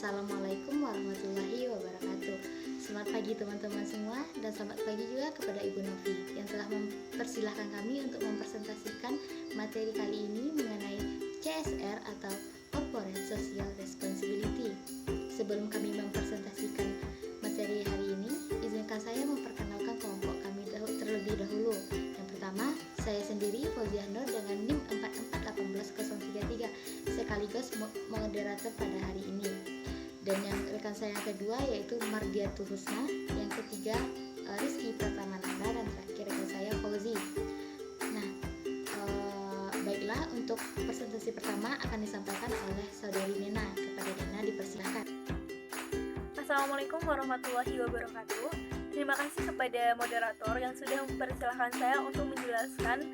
Assalamualaikum warahmatullahi wabarakatuh. Selamat pagi teman-teman semua, dan selamat pagi juga kepada Ibu Novi yang telah mempersilahkan kami untuk mempresentasikan materi kali ini mengenai CSR atau Corporate Social Responsibility. Sebelum kami mempresentasikan materi hari ini, izinkan saya memperkenalkan kelompok kami terlebih dahulu. Yang pertama, saya sendiri Fauzia Nur dengan NIM 4418033 sekaligus moderator pada hari ini. Dan yang rekan saya yang kedua yaitu Mardiatul Husna, yang ketiga Rizky Pratama Nanda, dan terakhir rekan saya Fauzi. Nah, baiklah, untuk presentasi pertama akan disampaikan oleh saudari Nena. Kepada Nena dipersilakan. Assalamualaikum warahmatullahi wabarakatuh. Terima kasih kepada moderator yang sudah mempersilahkan saya untuk menjelaskan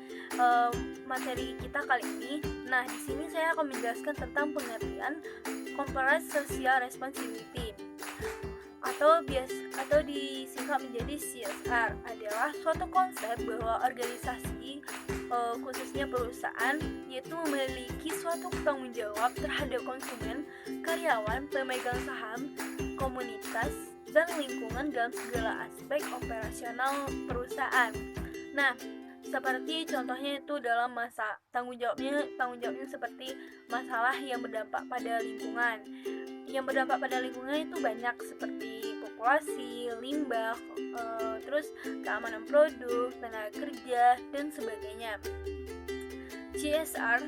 materi kita kali ini. Nah, di sini saya akan menjelaskan tentang pengertian Corporate Social Responsibility atau disingkat menjadi CSR, adalah suatu konsep bahwa organisasi khususnya perusahaan yaitu memiliki suatu tanggung jawab terhadap konsumen, karyawan, pemegang saham, komunitas, dan lingkungan dalam segala aspek operasional perusahaan. Nah, seperti contohnya itu dalam masa tanggung jawabnya seperti masalah yang berdampak pada lingkungan. Yang berdampak pada lingkungan itu banyak, seperti populasi, limbah, terus keamanan produk, tenaga kerja, dan sebagainya. CSR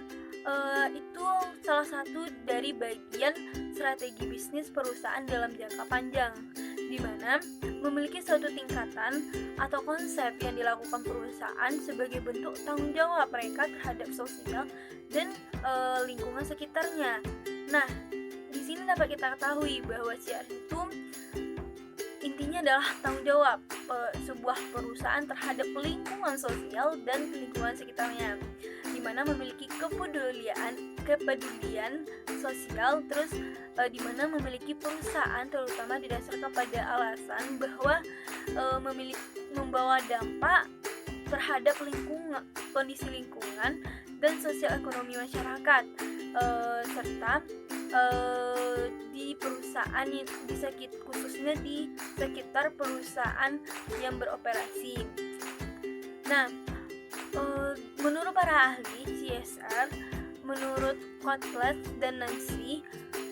itu salah satu dari bagian strategi bisnis perusahaan dalam jangka panjang, di mana memiliki suatu tingkatan atau konsep yang dilakukan perusahaan sebagai bentuk tanggung jawab mereka terhadap sosial dan lingkungan sekitarnya. Nah, di sini dapat kita ketahui bahwa CSR itu intinya adalah tanggung jawab sebuah perusahaan terhadap lingkungan sosial dan lingkungan sekitarnya, di mana memiliki kepedulian sosial, terus di mana memiliki perusahaan terutama didasarkan pada alasan bahwa membawa dampak terhadap kondisi lingkungan dan sosial ekonomi masyarakat, serta di perusahaan khususnya di sekitar perusahaan yang beroperasi. Nah, menurut para ahli CSR, menurut Kotler dan Nancy,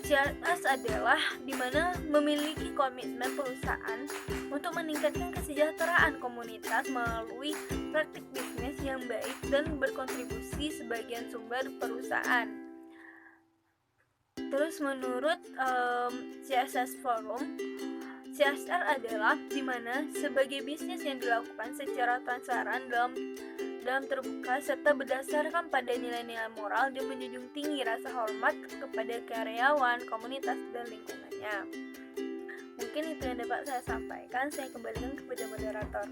CSR adalah di mana memiliki komitmen perusahaan untuk meningkatkan kesejahteraan komunitas melalui praktik bisnis yang baik dan berkontribusi sebagian sumber perusahaan. Terus menurut CSS Forum, CSR adalah di mana sebagai bisnis yang dilakukan secara transparan dalam terbuka serta berdasarkan pada nilai-nilai moral dan menjunjung tinggi rasa hormat kepada karyawan, komunitas, dan lingkungannya. Mungkin itu yang dapat saya sampaikan. Saya kembalikan kepada moderator.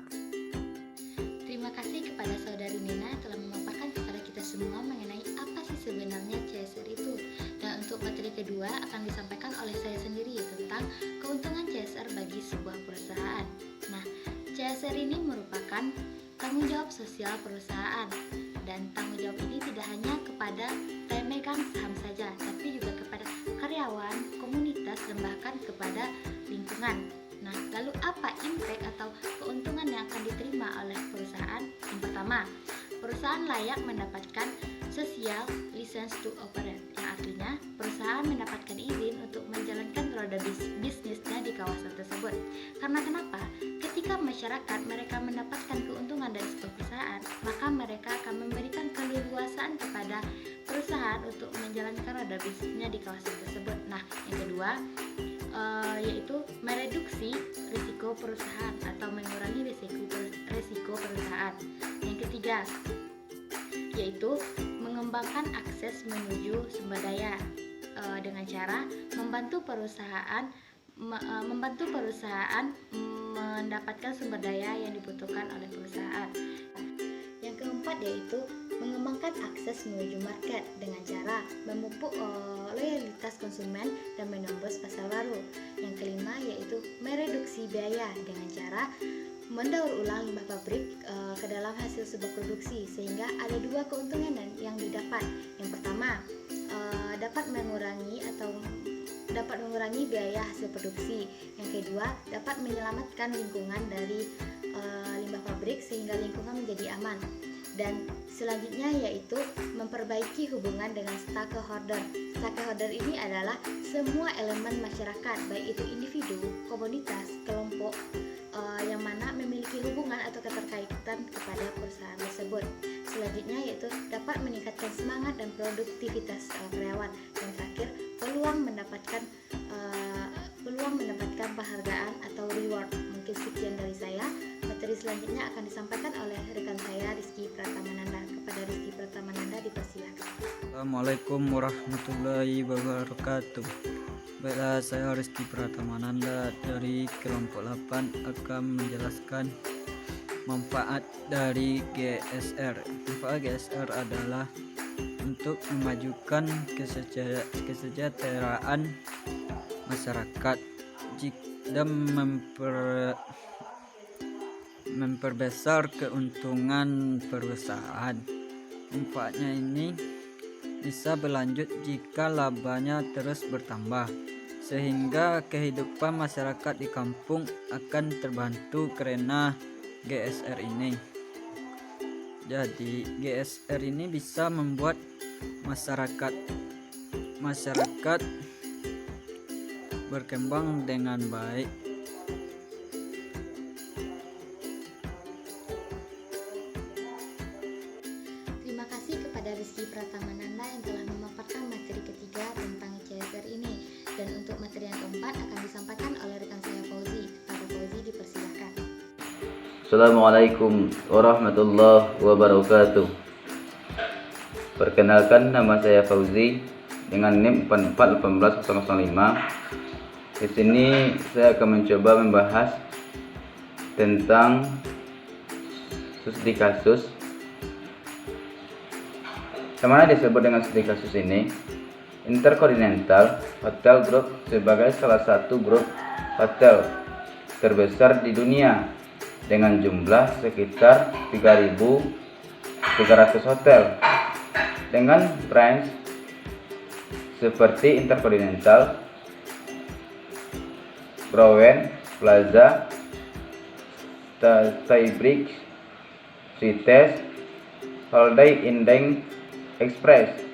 Terima kasih kepada saudari Nena telah memaparkan kepada kita semua mengenai apa sih sebenarnya CSR itu. Dan untuk materi kedua akan disampaikan oleh saya sendiri tentang keuntungan CSR bagi sebuah perusahaan. Nah, CSR ini merupakan tanggung jawab sosial perusahaan, dan tanggung jawab ini tidak hanya kepada pemegang saham saja, tapi juga kepada karyawan, komunitas, dan bahkan kepada lingkungan. Nah, lalu apa impact atau keuntungan yang akan diterima oleh perusahaan? Yang pertama, perusahaan layak mendapatkan social license to operate, yang artinya perusahaan mendapatkan izin untuk menjalankan roda bisnisnya di kawasan tersebut. Karena kenapa? Ketika masyarakat mereka mendapatkan keuntungan dari sebuah perusahaan, maka mereka akan memberikan keleluasaan kepada perusahaan untuk menjalankan roda bisnisnya di kawasan tersebut. Nah, yang kedua yaitu mereduksi risiko perusahaan atau mengurangi risiko perusahaan. Yang ketiga yaitu mengembangkan akses menuju sumber daya dengan cara membantu perusahaan mendapatkan sumber daya yang dibutuhkan oleh perusahaan. Yang keempat yaitu mengembangkan akses menuju market dengan cara memupuk loyalitas konsumen dan menembus pasar baru. Yang kelima yaitu mereduksi biaya dengan cara mendaur ulang limbah pabrik ke dalam hasil sebuah produksi, sehingga ada dua keuntungan yang didapat. Yang pertama, dapat mengurangi atau dapat mengurangi biaya hasil produksi. Yang kedua, dapat menyelamatkan lingkungan dari limbah pabrik sehingga lingkungan menjadi aman. Dan selanjutnya yaitu memperbaiki hubungan dengan stakeholder. Stakeholder ini adalah semua elemen masyarakat, baik itu individu, komunitas, kelompok yang mana memiliki hubungan atau keterkaitan kepada perusahaan tersebut. Selanjutnya yaitu dapat meningkatkan semangat dan produktivitas karyawan. Dan terakhir, peluang mendapatkan penghargaan atau reward. Mungkin sekian dari saya. Materi selanjutnya akan disampaikan oleh rekan saya Rizky Pratamananda. Kepada Rizky Pratamananda dipersilakan. Assalamualaikum warahmatullahi wabarakatuh. Baiklah, saya Rizky Pratamananda dari kelompok 8 akan menjelaskan manfaat dari GSR. Manfaat GSR adalah untuk memajukan kesejahteraan masyarakat dan memperbesar keuntungan perusahaan. Manfaatnya ini bisa berlanjut jika labanya terus bertambah, sehingga kehidupan masyarakat di kampung akan terbantu karena GSR ini. Jadi GSR ini bisa membuat masyarakat berkembang dengan baik. Terima kasih kepada Rizky Pratamananda yang telah memaparkan materi ketiga tentang CSR ini. Dan untuk materi yang keempat akan disampaikan oleh rekan saya Fauzi. Kepada Fauzi dipersilakan. Assalamualaikum warahmatullahi wabarakatuh. Perkenalkan, nama saya Fauzi dengan NIM 4418005. Di sini saya akan mencoba membahas tentang studi kasus. Yang mana disebut dengan studi kasus ini, Intercontinental Hotel Group sebagai salah satu grup hotel terbesar di dunia dengan jumlah sekitar 3.300 hotel dengan branch seperti Intercontinental, Browen Plaza, Skybridge, Cites, Holiday Inn Express.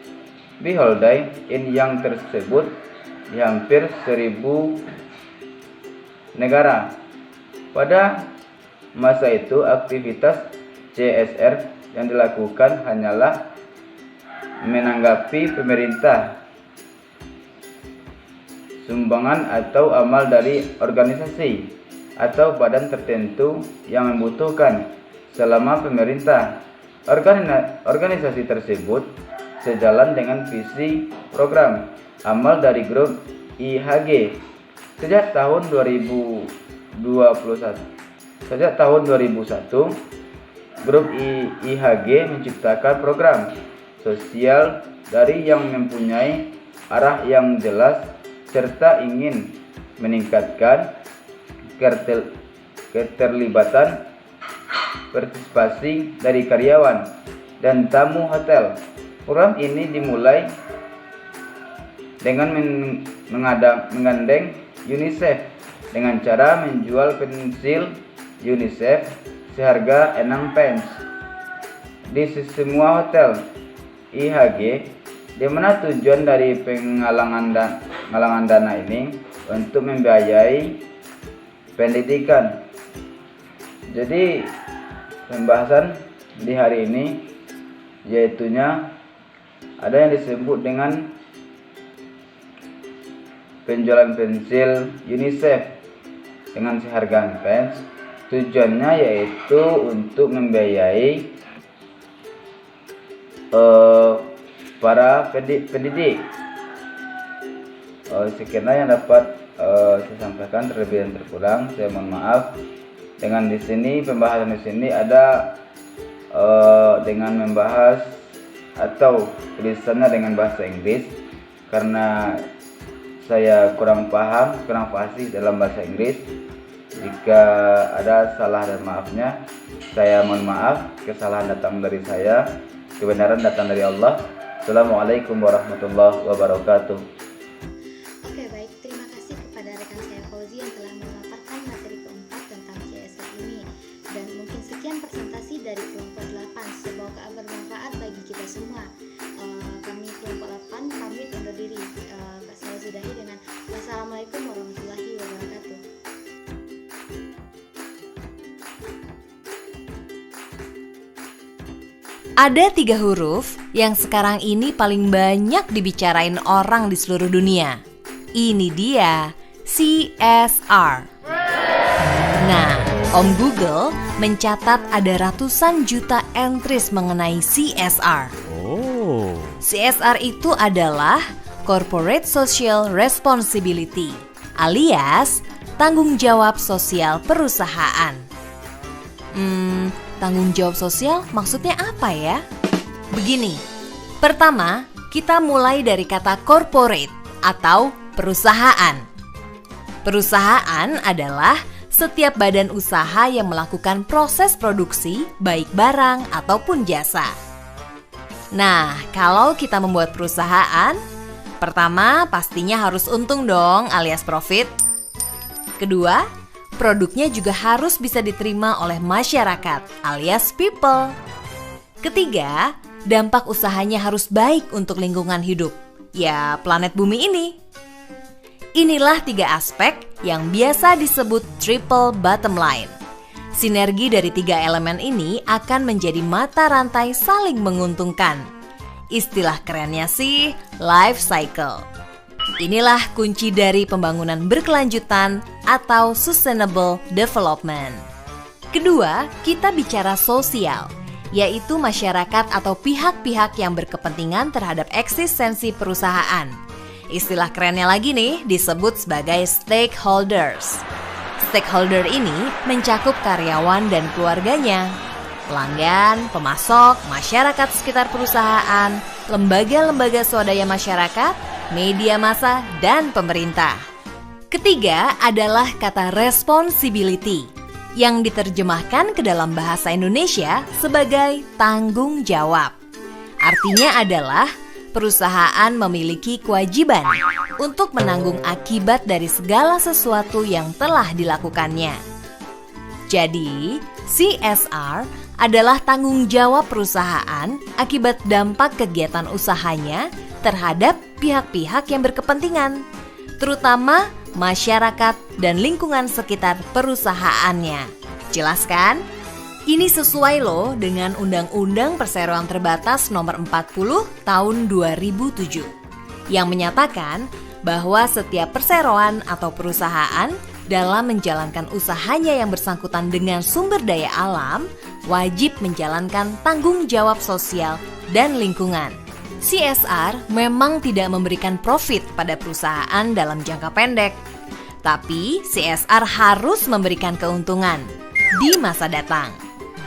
Di Holiday Inn yang tersebut di hampir 1.000 negara. Pada masa itu aktivitas CSR yang dilakukan hanyalah menanggapi pemerintah, sumbangan atau amal dari organisasi atau badan tertentu yang membutuhkan selama pemerintah. Organisasi tersebut sejalan dengan visi program amal dari grup IHG. Sejak tahun 2001, grup IHG menciptakan program sosial dari yang mempunyai arah yang jelas serta ingin meningkatkan keterlibatan partisipasi dari karyawan dan tamu hotel. Program ini dimulai dengan menggandeng UNICEF dengan cara menjual pensil UNICEF seharga 6 pence di semua hotel IHG, di mana tujuan dari penggalangan dana ini untuk membiayai pendidikan. Jadi pembahasan di hari ini yaitunya ada yang disebut dengan penjualan pensil UNICEF dengan seharga pence. Tujuannya yaitu untuk membiayai para pendidik. Sekian yang dapat saya sampaikan, terlebih dan terkurang saya mohon maaf. Dengan di sini pembahasan di sini ada dengan membahas atau tulisannya dengan bahasa Inggris karena saya kurang paham, kurang fasih dalam bahasa Inggris. Jika ada salah dan maafnya, saya mohon maaf. Kesalahan datang dari saya, kebenaran datang dari Allah. Assalamualaikum warahmatullahi wabarakatuh. Oke, baik Ada 3 huruf yang sekarang ini paling banyak dibicarain orang di seluruh dunia. Ini dia, CSR. Nah, Om Google mencatat ada ratusan juta entries mengenai CSR. CSR itu adalah Corporate Social Responsibility, alias tanggung jawab sosial perusahaan. Tanggung jawab sosial maksudnya apa ya? Begini, pertama kita mulai dari kata corporate atau perusahaan. Perusahaan adalah setiap badan usaha yang melakukan proses produksi baik barang ataupun jasa. Nah, kalau kita membuat perusahaan, pertama pastinya harus untung dong alias profit. Kedua, produknya juga harus bisa diterima oleh masyarakat alias people. Ketiga, dampak usahanya harus baik untuk lingkungan hidup, ya planet bumi ini. Inilah 3 aspek yang biasa disebut triple bottom line. Sinergi dari 3 elemen ini akan menjadi mata rantai saling menguntungkan. Istilah kerennya sih life cycle. Inilah kunci dari pembangunan berkelanjutan atau sustainable development. Kedua, kita bicara sosial, yaitu masyarakat atau pihak-pihak yang berkepentingan terhadap eksistensi perusahaan. Istilah kerennya lagi nih disebut sebagai stakeholders. Stakeholder ini mencakup karyawan dan keluarganya, pelanggan, pemasok, masyarakat sekitar perusahaan, lembaga-lembaga swadaya masyarakat, media massa, dan pemerintah. Ketiga adalah kata responsibility yang diterjemahkan ke dalam bahasa Indonesia sebagai tanggung jawab. Artinya adalah perusahaan memiliki kewajiban untuk menanggung akibat dari segala sesuatu yang telah dilakukannya. Jadi, CSR adalah tanggung jawab perusahaan akibat dampak kegiatan usahanya terhadap pihak-pihak yang berkepentingan, terutama masyarakat dan lingkungan sekitar perusahaannya. Jelas kan? Ini sesuai loh dengan Undang-Undang Perseroan Terbatas Nomor 40 Tahun 2007 yang menyatakan bahwa setiap perseroan atau perusahaan dalam menjalankan usahanya yang bersangkutan dengan sumber daya alam wajib menjalankan tanggung jawab sosial dan lingkungan. CSR memang tidak memberikan profit pada perusahaan dalam jangka pendek, tapi CSR harus memberikan keuntungan di masa datang.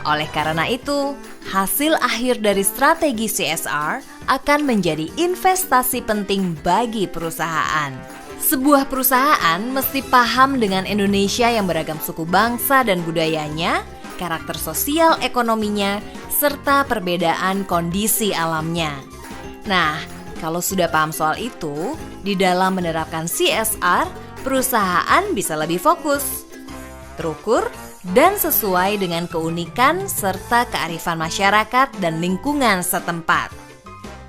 Oleh karena itu, hasil akhir dari strategi CSR akan menjadi investasi penting bagi perusahaan. Sebuah perusahaan mesti paham dengan Indonesia yang beragam suku bangsa dan budayanya, karakter sosial ekonominya, serta perbedaan kondisi alamnya. Nah, kalau sudah paham soal itu, di dalam menerapkan CSR, perusahaan bisa lebih fokus, terukur, dan sesuai dengan keunikan serta kearifan masyarakat dan lingkungan setempat.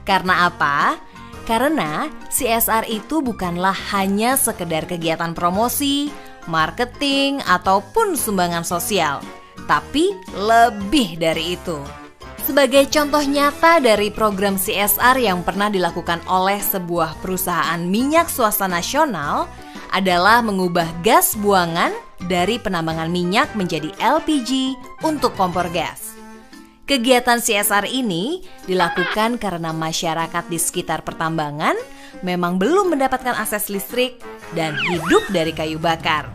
Karena apa? Karena CSR itu bukanlah hanya sekedar kegiatan promosi, marketing, ataupun sumbangan sosial, tapi lebih dari itu. Sebagai contoh nyata dari program CSR yang pernah dilakukan oleh sebuah perusahaan minyak swasta nasional adalah mengubah gas buangan dari penambangan minyak menjadi LPG untuk kompor gas. Kegiatan CSR ini dilakukan karena masyarakat di sekitar pertambangan memang belum mendapatkan akses listrik dan hidup dari kayu bakar.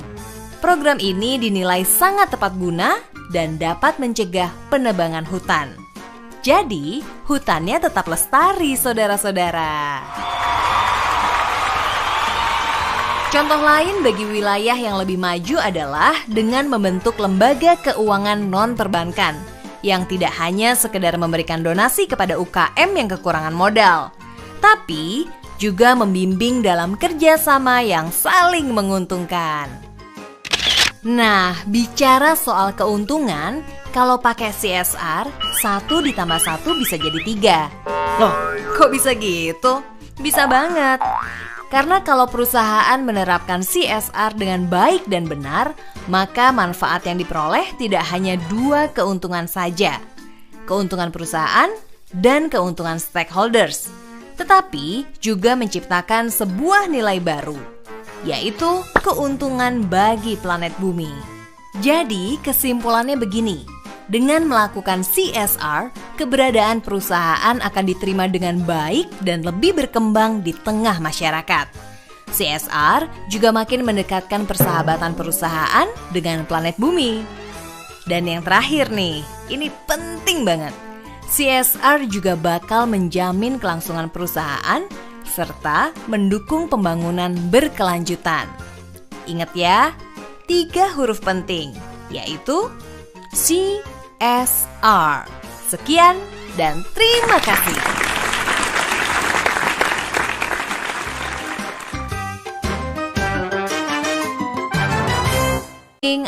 Program ini dinilai sangat tepat guna dan dapat mencegah penebangan hutan. Jadi, hutannya tetap lestari, saudara-saudara. Contoh lain bagi wilayah yang lebih maju adalah dengan membentuk lembaga keuangan non-perbankan yang tidak hanya sekedar memberikan donasi kepada UKM yang kekurangan modal, tapi juga membimbing dalam kerjasama yang saling menguntungkan. Nah, bicara soal keuntungan, kalau pakai CSR, 1 ditambah 1 bisa jadi 3. Loh, kok bisa gitu? Bisa banget. Karena kalau perusahaan menerapkan CSR dengan baik dan benar, maka manfaat yang diperoleh tidak hanya 2 keuntungan saja, keuntungan perusahaan, dan keuntungan stakeholders, tetapi juga menciptakan sebuah nilai baru, yaitu keuntungan bagi planet bumi. Jadi kesimpulannya begini, dengan melakukan CSR, keberadaan perusahaan akan diterima dengan baik dan lebih berkembang di tengah masyarakat. CSR juga makin mendekatkan persahabatan perusahaan dengan planet bumi. Dan yang terakhir nih, ini penting banget. CSR juga bakal menjamin kelangsungan perusahaan serta mendukung pembangunan berkelanjutan. Ingat ya, 3 huruf penting, yaitu CSR. Sekian dan terima kasih.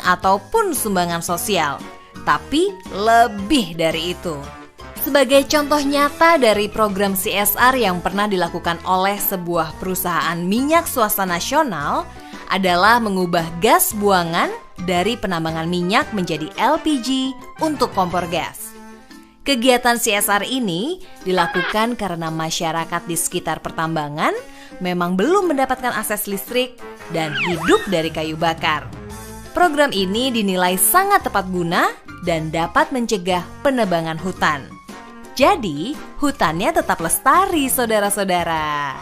Ataupun sumbangan sosial, tapi lebih dari itu. Sebagai contoh nyata dari program CSR yang pernah dilakukan oleh sebuah perusahaan minyak swasta nasional adalah mengubah gas buangan dari penambangan minyak menjadi LPG untuk kompor gas. Kegiatan CSR ini dilakukan karena masyarakat di sekitar pertambangan memang belum mendapatkan akses listrik dan hidup dari kayu bakar. Program ini dinilai sangat tepat guna dan dapat mencegah penebangan hutan. Jadi, hutannya tetap lestari, saudara-saudara.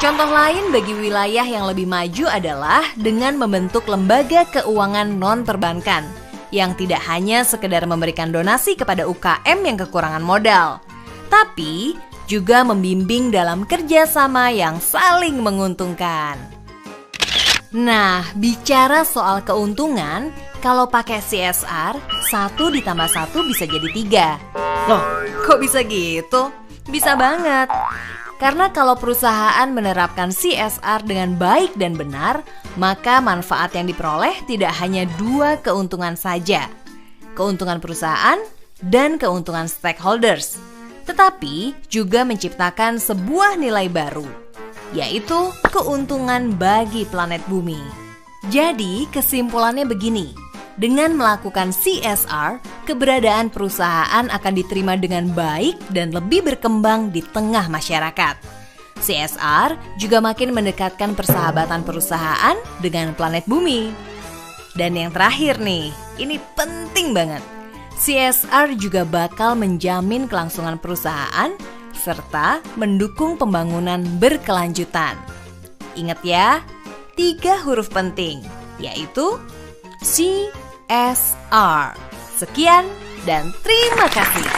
Contoh lain bagi wilayah yang lebih maju adalah dengan membentuk lembaga keuangan non-perbankan yang tidak hanya sekedar memberikan donasi kepada UKM yang kekurangan modal, tapi juga membimbing dalam kerjasama yang saling menguntungkan. Nah, bicara soal keuntungan, kalau pakai CSR, 1 ditambah 1 bisa jadi 3. Loh, kok bisa gitu? Bisa banget. Karena kalau perusahaan menerapkan CSR dengan baik dan benar, maka manfaat yang diperoleh tidak hanya 2 keuntungan saja. Keuntungan perusahaan dan keuntungan stakeholders. Tetapi juga menciptakan sebuah nilai baru, yaitu keuntungan bagi planet bumi. Jadi kesimpulannya begini, dengan melakukan CSR, keberadaan perusahaan akan diterima dengan baik dan lebih berkembang di tengah masyarakat. CSR juga makin mendekatkan persahabatan perusahaan dengan planet bumi. Dan yang terakhir nih, ini penting banget. CSR juga bakal menjamin kelangsungan perusahaan serta mendukung pembangunan berkelanjutan. Ingat ya, 3 huruf penting, yaitu CSR. Sekian dan terima kasih.